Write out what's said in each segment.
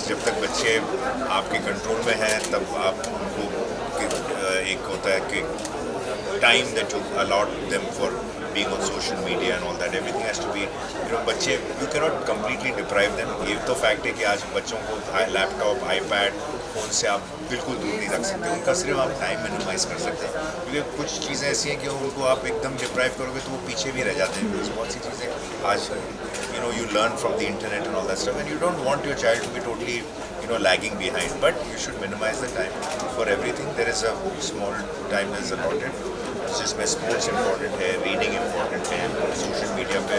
जब तक बच्चे आपके कंट्रोल में हैं तब आप उनको एक होता है कि time that you allot them for being on social media and all that, everything has to be, बच्चे you cannot completely deprive them. ये तो फैक्ट है कि आज बच्चों को लैपटॉप, आईपैड, फ़ोन से आप बिल्कुल दूर नहीं रख सकते, उनका सिर्फ आप टाइम मिनिमाइज़ कर सकते हैं, क्योंकि कुछ चीज़ें ऐसी हैं कि उनको आप एकदम डिप्राइव करोगे तो वो पीछे भी रह जाते हैं. बहुत सी चीज़ें आज you learn from the internet and all that stuff, and you don't want your child to be totally lagging behind, but you should minimize the time for everything. There is a small time that is allotted, जिसमें sports important है, reading important है, social media पे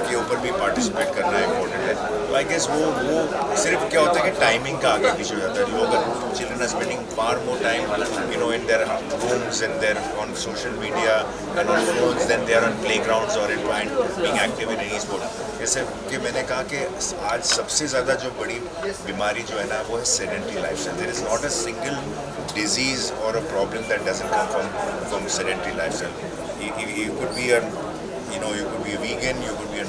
के ऊपर भी participate करना important है. तो आई गेस वो सिर्फ क्या होता है कि टाइमिंग का आगे पीछे हो जाता है. लोग children are spending far more time in their rooms and their on social media and on phones then they are on playgrounds और in being active in any sport. जैसे कि मैंने कहा कि आज सबसे ज़्यादा जो बड़ी बीमारी जो है ना वो है sedentary lifestyle. There is not a single disease or a problem that doesn't come from sedentary lifestyle. You could be a you could be a vegan, you could be a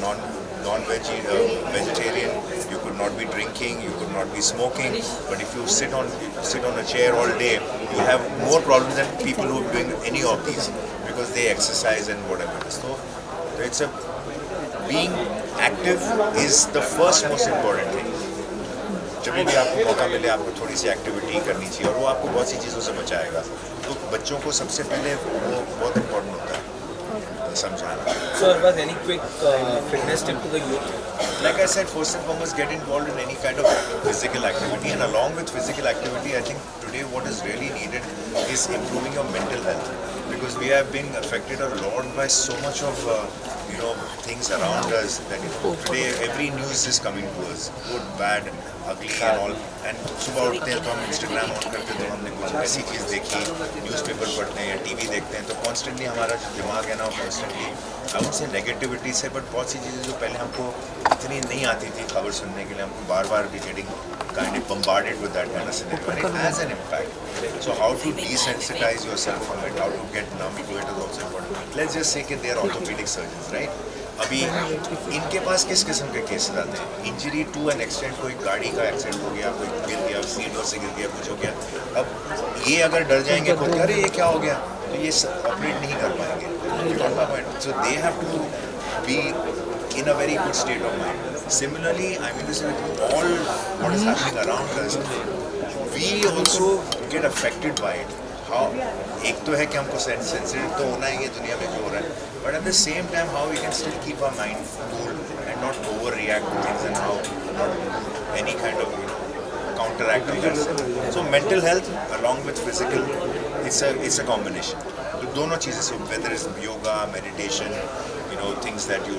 vegetarian, you could not be drinking, you could not be smoking, but if you sit on a chair all day, you have more problems than people who are doing any of these because they exercise and whatever. So it's being active is the first most important thing. जब भी आपको मौका मिले आपको थोड़ी सी activity करनी चाहिए और वो आपको बहुत सी चीज़ों से बचाएगा. तो बच्चों को सबसे पहले वो बहुत इम्पोर्टेंट होता है समझाना. So, about any quick fitness tip to the youth? Like I said, first and foremost, get involved in any kind of physical activity, and along with physical activity, I think today what is really needed is improving your mental health, because we have been affected a lot by so much of things around us that today every news is coming to us, good, bad, ugly and all. And सुबह उठते हैं तो हम Instagram on करते हैं तो हमने कुछ ऐसी चीज़ देखी, न्यूज़पेपर पढ़ते हैं या टीवी देखते हैं, तो कॉन्स्टेंटली हमारा जो दिमाग है ना वो constantly I would say negativity से, बट बहुत सी चीज़ें जो पहले हमको इतनी नहीं आती थी खबर सुनने के लिए, हमको बार बार भी getting kind of bombarded with that kind of scenario, and it has an impact. So how to desensitize yourself from it, how to get numb to it is also important. Let's just say that they are orthopedic surgeons, right? अभी इनके पास किस किस्म के cases आते हैं? Injury to an extent, कोई गाड़ी का एक्सीडेंट हो गया, कोई गिर गया, सीटों से गिर गया, कुछ हो गया. अब ये अगर डर जाएंगे खुद, अरे ये क्या हो गया, तो ये ऑपरेट नहीं कर पाएंगे. So they have to be in a very good state of mind. Similarly, I mean to say with all what is happening around us, we also get affected by it. How एक तो है कि हमको sensitive तो होना ही है दुनिया में जो हो रहा है, but at the same time how we can still keep our mind cool and not overreact to things, and how not do any kind of counteract on that. So mental health along with physical, it's a combination. तो दोनों चीज़ें, so whether it's yoga, meditation, things that you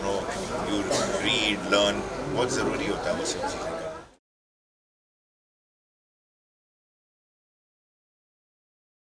read, learn, बहुत ज़रूरी होता है वो सब चीज़ें.